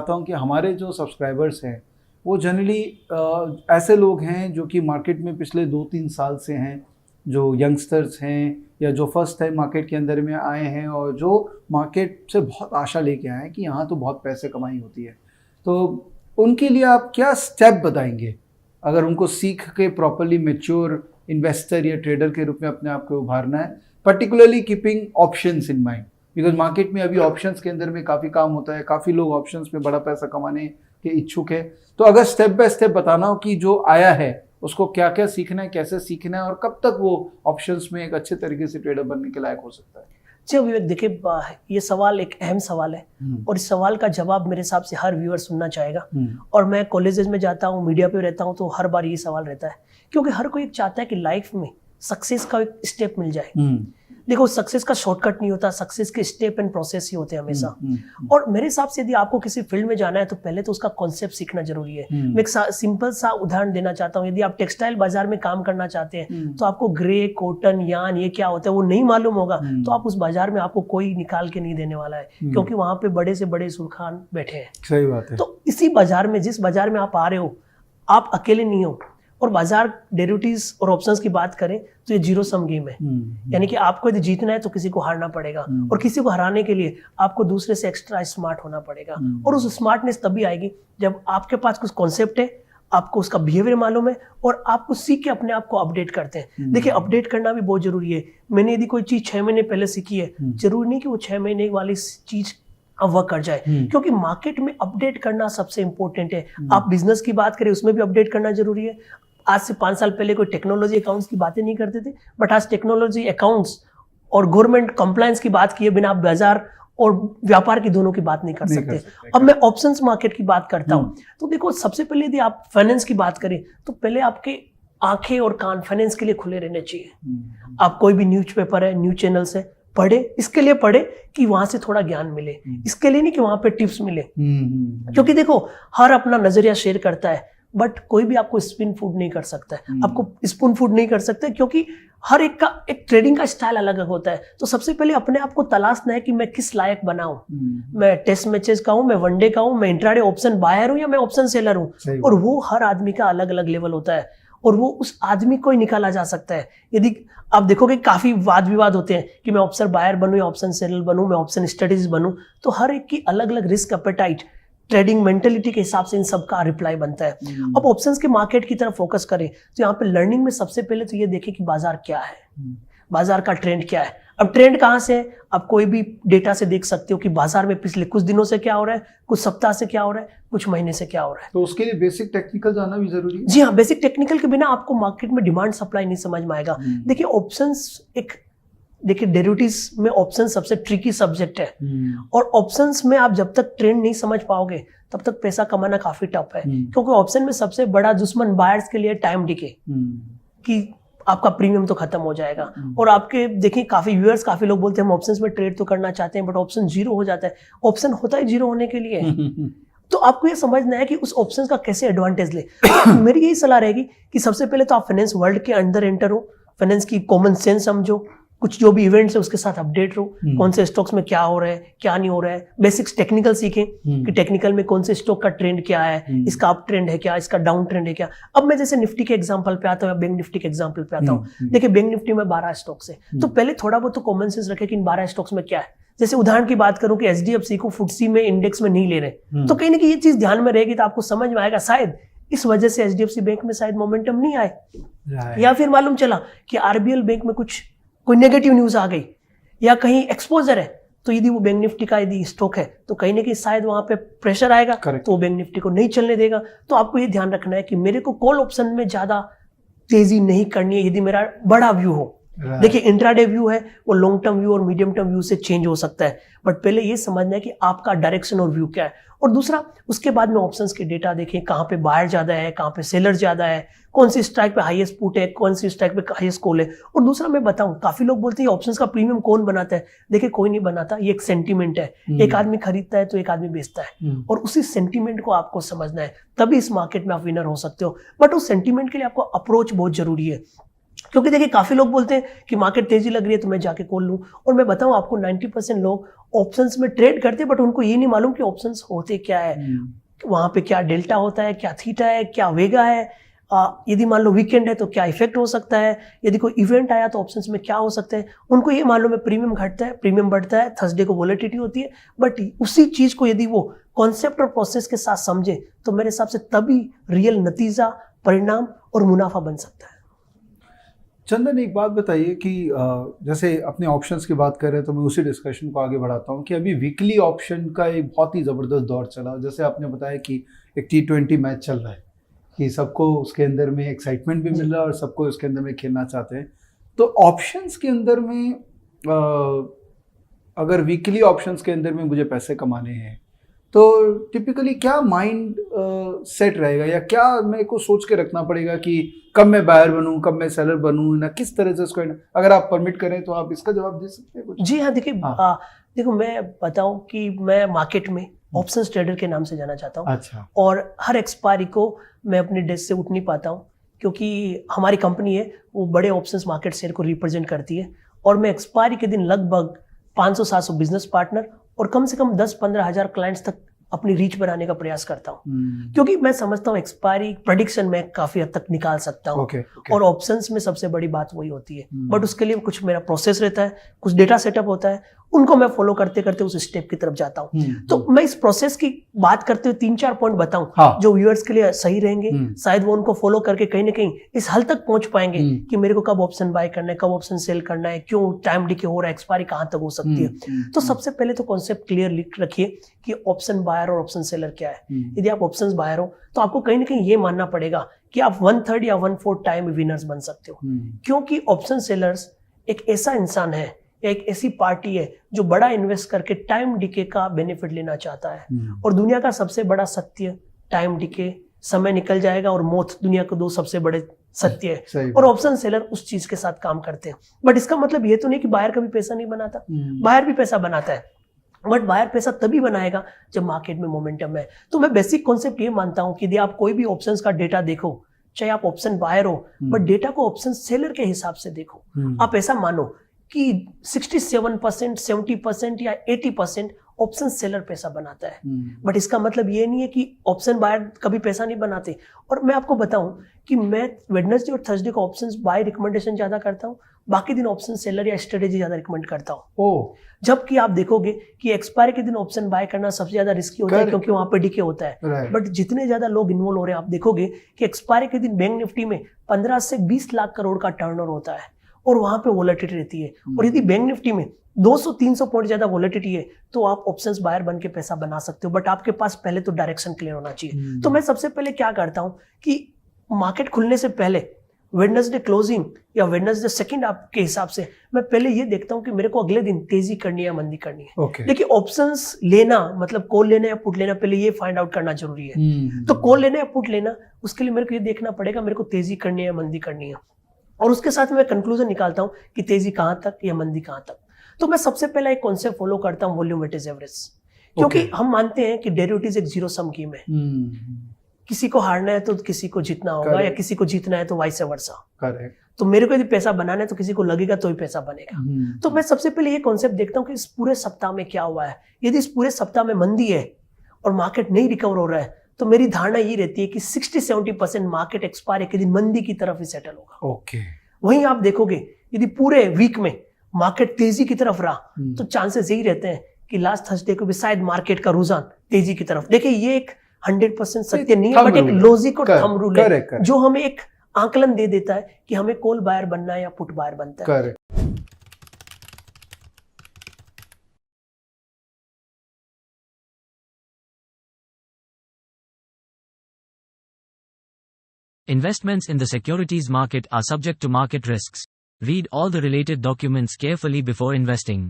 चाहता हूँ कि हमारे जो सब्सक्राइबर्स हैं वो जनरली ऐसे लोग हैं जो कि मार्केट में पिछले 2-3 साल से हैं, जो यंगस्टर्स हैं या जो फर्स्ट टाइम मार्केट के अंदर में आए हैं और जो मार्केट से बहुत आशा लेके आए हैं कि यहाँ तो बहुत पैसे कमाई होती है। तो उनके लिए आप क्या स्टेप बताएंगे अगर उनको सीख के प्रॉपरली मैच्योर इन्वेस्टर या ट्रेडर के रूप में अपने आप को उभारना है, particularly keeping options in mind, because market में अभी ऑप्शंस के अंदर में काफ़ी काम होता है, काफ़ी लोग ऑप्शंस में बड़ा पैसा कमाने के इच्छुक है। तो अगर स्टेप बाय स्टेप बताना हो कि जो आया है उसको क्या क्या सीखना है, कैसे सीखना है और कब तक वो ऑप्शंस में एक अच्छे तरीके से ट्रेडर बनने के लायक हो सकता है। जी विवेक, देखिए ये सवाल एक अहम सवाल है और इस सवाल का जवाब मेरे हिसाब से हर व्यूअर सुनना चाहेगा। और मैं कॉलेजेस में जाता हूँ, मीडिया पे रहता हूँ, तो हर बार ये सवाल रहता है, क्योंकि हर कोई चाहता है कि लाइफ में सक्सेस का एक स्टेप मिल जाए। देखो, सक्सेस का शॉर्टकट नहीं होता, सक्सेस के स्टेप एंड प्रोसेस ही होते हैं हमेशा। और मेरे हिसाब से यदि आपको किसी फील्ड में जाना है तो पहले तो उसका कॉन्सेप्ट सीखना जरूरी है। मैं एक सिंपल सा उदाहरण देना चाहता हूँ। यदि आप टेक्सटाइल बाजार में काम करना चाहते हैं तो आपको ग्रे, कॉटन, यान ये क्या होता है वो नहीं मालूम होगा तो आप उस बाजार में आपको कोई निकाल के नहीं देने वाला है, क्योंकि वहां पे बड़े से बड़े सुरखान बैठे हैं। सही बात है। तो इसी बाजार में, जिस बाजार में आप आ रहे हो, आप अकेले नहीं हो। और बाजार डेरिवेटिव्स और ऑप्शंस की बात करें तो ये जीरो सम गेम है। यानी कि आपको यदि जीतना है तो किसी को हारना पड़ेगा और किसी को हराने के लिए आपको दूसरे से एक्स्ट्रा स्मार्ट होना पड़ेगा। और उस स्मार्टनेस तभी आएगी जब आपके पास कुछ कॉन्सेप्ट है, आपको उसका बिहेवियर मालूम है और आप कुछ सीख के अपने आप को अपडेट करते हैं। देखिए, अपडेट करना भी बहुत जरूरी है। मैंने यदि कोई चीज 6 महीने पहले सीखी है, जरूरी नहीं कि वो 6 महीने वाली चीज अब वर्क कर जाए, क्योंकि मार्केट में अपडेट करना सबसे इंपॉर्टेंट है। आप बिजनेस की बात करें, उसमें भी अपडेट करना जरूरी है। आज से 5 साल पहले कोई टेक्नोलॉजी अकाउंट्स की बातें नहीं करते थे, बट आज टेक्नोलॉजी अकाउंट्स और गवर्नमेंट कंप्लायंस की बात किए बिना आप बाजार और व्यापार की दोनों की बात नहीं कर सकते। अब मैं ऑप्शंस मार्केट की बात करता हूं, तो देखो, सबसे पहले यदि आप फाइनेंस की बात करें तो पहले आपके आंखें और कान फाइनेंस के लिए खुले रहने चाहिए। आप कोई भी न्यूज़पेपर है, न्यूज चैनल्स है, पढ़े। इसके लिए पढ़े कि वहां से थोड़ा ज्ञान मिले, इसके लिए नहीं कि वहां पे टिप्स मिले। क्योंकि देखो, हर अपना नजरिया शेयर करता है, बट कोई भी आपको स्पून फूड नहीं कर सकता है। आपको स्पून फूड नहीं कर सकते, क्योंकि हर एक का एक ट्रेडिंग का स्टाइल अलग होता है। तो सबसे पहले अपने आप को तलाशना है कि मैं किस लायक बना हूं। मैं टेस्ट मैचेस का हूं, मैं वनडे का हूं, मैं इंट्राडे ऑप्शन बायर हूं या मैं ऑप्शन सेलर हूं। और वो हर आदमी का अलग अलग लेवल होता है और वो उस आदमी को ही निकाला जा सकता है। यदि आप देखोगे काफी वाद विवाद होते हैं कि मैं ऑप्शन बायर बनूं या ऑप्शन सेलर बनूं, मैं ऑप्शन स्ट्रेटेजिस्ट बनूं, तो हर एक की अलग अलग रिस्क एपेटाइट, ट्रेडिंग मेंटेलिटी के हिसाब से इन सब का रिप्लाई बनता है। अब ऑप्शंस के मार्केट की तरफ फोकस करें तो यहाँ पे लर्निंग में सबसे पहले तो ये देखें कि बाजार क्या है, बाजार का ट्रेंड क्या है। अब ट्रेंड कहाँ से है? आप कोई भी डेटा से देख सकते हो कि बाजार में पिछले कुछ दिनों से क्या हो रहा है, कुछ सप्ताह से क्या हो रहा है, कुछ महीने से क्या हो रहा है। तो उसके लिए बेसिक टेक्निकल जानना भी जरूरी है। जी हाँ, बेसिक टेक्निकल के बिना आपको मार्केट में डिमांड सप्लाई नहीं समझ में आएगा। देखिए, ऑप्शंस देखिए डेरिवेटिव्स में ऑप्शन सबसे ट्रिकी सब्जेक्ट है और ऑप्शंस में आप जब तक ट्रेंड नहीं समझ पाओगे तब तक पैसा कमाना काफी टफ है। क्योंकि ऑप्शन में सबसे बड़ा दुश्मन बायर्स के लिए टाइम डिके, कि आपका प्रीमियम तो खत्म हो जाएगा। और आपके देखिए काफी व्यूअर्स, काफी लोग बोलते हैं हम ऑप्शंस में ट्रेड तो करना चाहते हैं, बट ऑप्शन जीरो हो जाता है। ऑप्शन होता है जीरो होने के लिए। तो आपको ये समझना है कि उस ऑप्शंस का कैसे एडवांटेज ले। मेरी यही सलाह रहेगी कि सबसे पहले तो आप फाइनेंस वर्ल्ड के अंदर एंटर हो, फाइनेंस की कॉमन सेंस समझो, कुछ जो भी इवेंट्स है उसके साथ अपडेट रहो, कौन से स्टॉक्स में क्या हो रहा है, क्या नहीं हो रहा है। बेसिक्स टेक्निकल सीखें कि टेक्निकल में कौन से स्टॉक का ट्रेंड क्या है, इसका अप ट्रेंड है क्या, इसका डाउन ट्रेंड है क्या। अब मैं जैसे निफ्टी के एग्जांपल पे आता हूँ या बैंक निफ्टी के एग्जांपल पे आता हूँ। देखिए, बैंक निफ्टी में 12 स्टॉक्स है, तो पहले थोड़ा बहुत तो कॉमन सेंस रखे कि इन 12 स्टॉक्स में क्या है। जैसे उदाहरण की बात करूं कि एचडीएफसी को फुटसी में इंडेक्स में नहीं ले रहे, तो कहीं ना कहीं ये चीज ध्यान में रहेगी तो आपको समझ में आएगा शायद इस वजह से एचडीएफसी बैंक में शायद मोमेंटम नहीं आए, या फिर मालूम चला कि आरबीएल बैंक में कुछ कोई नेगेटिव न्यूज आ गई या कहीं एक्सपोजर है, तो यदि वो बैंक निफ्टी का यदि स्टॉक है तो कहीं ना कहीं शायद वहां पे प्रेशर आएगा, तो वो बैंक निफ्टी को नहीं चलने देगा। तो आपको ये ध्यान रखना है कि मेरे को कॉल ऑप्शन में ज्यादा तेजी नहीं करनी है यदि मेरा बड़ा व्यू हो। देखिए, इंट्राडे व्यू है वो लॉन्ग टर्म व्यू और मीडियम टर्म व्यू से चेंज हो सकता है, बट पहले ये समझना है कि आपका डायरेक्शन और व्यू क्या है। और दूसरा, उसके बाद में ऑप्शंस के डेटा देखें, कहाँ पे बायर ज्यादा है, कहाँ पे सेलर ज्यादा है, कौन सी स्ट्राइक पे हाईएस्ट पुट है, कौन सी स्ट्राइक पे हाईएस्ट कॉल है। और दूसरा मैं बताऊं, काफी लोग बोलते हैं ऑप्शंस का प्रीमियम कौन बनाता है। देखिए, कोई नहीं बनाता, ये एक सेंटीमेंट है। एक आदमी खरीदता है तो एक आदमी बेचता है, और उसी सेंटीमेंट को आपको समझना है, तभी इस मार्केट में आप विनर हो सकते हो। बट उस सेंटीमेंट के लिए आपको अप्रोच बहुत जरूरी है। क्योंकि देखिए काफी लोग बोलते हैं कि मार्केट तेजी लग रही है तो मैं जाके कॉल लूं, और मैं बताऊं आपको 90% लोग ऑप्शंस में ट्रेड करते हैं बट उनको ये नहीं मालूम कि ऑप्शंस होते क्या है, वहां पे क्या डेल्टा होता है, क्या थीटा है, क्या वेगा है, यदि मान लो वीकेंड है तो क्या इफेक्ट हो सकता है, यदि कोई इवेंट आया तो ऑप्शंस में क्या हो सकता है, उनको ये मालूम है प्रीमियम घटता है, प्रीमियम बढ़ता है, थर्सडे को वोलेटिलिटी होती है। बट उसी चीज को यदि वो कॉन्सेप्ट और प्रोसेस के साथ समझे तो मेरे हिसाब से तभी रियल नतीजा, परिणाम और मुनाफा बन सकता है। चंदन, एक बात बताइए कि जैसे अपने ऑप्शंस की बात कर रहे हैं तो मैं उसी डिस्कशन को आगे बढ़ाता हूँ कि अभी वीकली ऑप्शन का एक बहुत ही ज़बरदस्त दौर चला। जैसे आपने बताया कि एक T20 मैच चल रहा है कि सबको उसके अंदर में एक्साइटमेंट भी मिल रहा है और सबको उसके अंदर में खेलना चाहते हैं। तो ऑप्शंस के अंदर में अगर वीकली ऑप्शंस के अंदर में मुझे पैसे कमाने हैं तो टिपिकली क्या माइंड सेट रहेगा, या क्या मेरे को सोच के रखना पड़ेगा कि कब मैं बायर बनूं, कब मैं सेलर बनूं, ना किस तरह से इसको, अगर आप परमिट करें तो आप इसका जवाब दे सकते हैं कुछ? जी हाँ, देखिए देखो मैं बताऊं कि मैं मार्केट में ऑप्शंस ट्रेडर के नाम से जाना चाहता हूँ। अच्छा। और हर एक्सपायरी को मैं अपने डेस्क से उठ नहीं पाता हूँ क्योंकि हमारी कंपनी है वो बड़े ऑप्शंस मार्केट शेयर को रिप्रेजेंट करती है, और मैं एक्सपायरी के दिन लगभग 500-700 बिजनेस पार्टनर और कम से कम 10-15 हज़ार क्लाइंट्स तक अपनी रीच बनाने का प्रयास करता हूँ। क्योंकि मैं समझता हूँ एक्सपायरी प्रेडिक्शन में काफी हद तक निकाल सकता हूँ। और ऑप्शंस में सबसे बड़ी बात वही होती है। बट उसके लिए कुछ मेरा प्रोसेस रहता है, कुछ डेटा सेटअप होता है, उनको मैं फॉलो करते करते उस स्टेप की तरफ जाता हूँ। तो मैं इस प्रोसेस की बात करते हुए 3-4 पॉइंट बताऊं जो व्यूअर्स के लिए सही रहेंगे, शायद वो उनको फॉलो करके कहीं ना कहीं इस हद तक पहुंच पाएंगे कि मेरे को कब ऑप्शन बाय करना है, कब ऑप्शन सेल करना है, क्यों टाइम डिके हो रहा है, एक्सपायरी कहां तक हो सकती है। तो सबसे पहले तो कॉन्सेप्ट क्लियर लिख रखिए कि ऑप्शन बायर और ऑप्शन सेलर क्या है। यदि आप ऑप्शन बायर हो तो आपको कहीं ना कहीं ये मानना पड़ेगा कि आप 1/3 या 1/4 टाइम विनर्स बन सकते हो, क्योंकि ऑप्शन सेलर्स एक ऐसा इंसान है या एक ऐसी पार्टी है जो बड़ा इन्वेस्ट करके टाइम डिके का बेनिफिट लेना चाहता है। और दुनिया का सबसे बड़ा सत्य टाइम डिके, समय निकल जाएगा और मौत, दुनिया के 2 सबसे बड़े सत्य है। और ऑप्शन सेलर उस चीज के साथ काम करते हैं। बट इसका मतलब ये तो नहीं कि बायर कभी पैसा नहीं बनाता, बायर भी पैसा बनाता है, बट बायर पैसा तभी बनाएगा जब मार्केट में मोमेंटम है। तो मैं बेसिक कॉन्सेप्ट ये मानता हूं कि यदि आप कोई भी ऑप्शंस का डेटा देखो, चाहे आप ऑप्शन बायर हो, बट डेटा को ऑप्शन सेलर के हिसाब से देखो। आप ऐसा मानो कि 67%, 70% या 80% ऑप्शन सेलर पैसा बनाता है। बट इसका मतलब ये नहीं है कि ऑप्शन बायर कभी पैसा नहीं बनाते। और मैं आपको बताऊं कि मैं वेडनेसडे और थर्सडे को ऑप्शंस बाय रिकमेंडेशन ज्यादा करता हूं, बाकी दिन ऑप्शन सेलर या स्ट्रेटेजी ज्यादा रिकमेंड करता हूं। जबकि आप देखोगे कि एक्सपायरी के दिन ऑप्शन बाय करना सबसे ज्यादा रिस्की होता है क्योंकि वहां पे डीके होता है। बट जितने ज्यादा लोग इन्वॉल्व हो रहे हैं, आप देखोगे कि एक्सपायरी के दिन बैंक निफ्टी में 15 से 20 लाख करोड़ का टर्नओवर होता है और वहां पे वोलेटिलिटी रहती है। और यदि बैंक निफ्टी में 200-300 पॉइंट ज्यादा वोलेटिलिटी है तो आप ऑप्शंस बायर बन के पैसा बना सकते हो। बट आपके पास पहले तो डायरेक्शन क्लियर होना चाहिए। तो मैं सबसे पहले क्या करता हूं कि मार्केट खुलने से पहले वेडनेसडे क्लोजिंग या वेडनेसडे सेकंड आपके हिसाब से मैं पहले ये देखता हूं कि मेरे को अगले दिन तेजी करनी है या मंदी करनी है। देखिए ऑप्शंस लेना मतलब कॉल लेना या पुट लेना, पहले ये फाइंड आउट करना जरूरी है। तो कॉल लेना या पुट लेना, उसके लिए मेरे को ये देखना पड़ेगा मेरे को तेजी करनी है या मंदी करनी है, और उसके साथ मैं कंक्लूजन निकालता हूं कि तेजी कहां तक या मंदी कहां तक। तो मैं सबसे पहला एक कॉन्सेप्ट फॉलो करता हूं, वॉल्यूम वेटेज एवरेज, क्योंकि हम मानते हैं कि डेरिवेटिव्स एक जीरो सम गेम है। किसी को हारना है तो किसी को जीतना होगा, या किसी को जीतना है तो वाइस वर्सा। तो मेरे को यदि पैसा बनाना है तो किसी को लगेगा तो ही पैसा बनेगा। तो मैं सबसे पहले ये कॉन्सेप्ट देखता हूं कि इस पूरे सप्ताह में क्या हुआ है। यदि इस पूरे सप्ताह में मंदी है और मार्केट नहीं रिकवर हो रहा है तो मेरी धारणा ये रहती है कि 60-70% मार्केट एक्सपायरी के दिन मंदी की तरफ ही सेटल होगा। वहीं आप देखोगे यदि पूरे वीक में मार्केट तेजी की तरफ रहा तो चांसेस यही रहते हैं कि लास्ट थर्सडे को भी शायद मार्केट का रुझान तेजी की तरफ। देखिए ये एक 100% सत्य नहीं है, बट एक लॉजिक और थंब रूल है जो हमें एक आंकलन दे देता है कि हमें कॉल बायर बनना है या पुट बायर बनता है। Investments in the securities market are subject to market risks. Read all the related documents carefully before investing.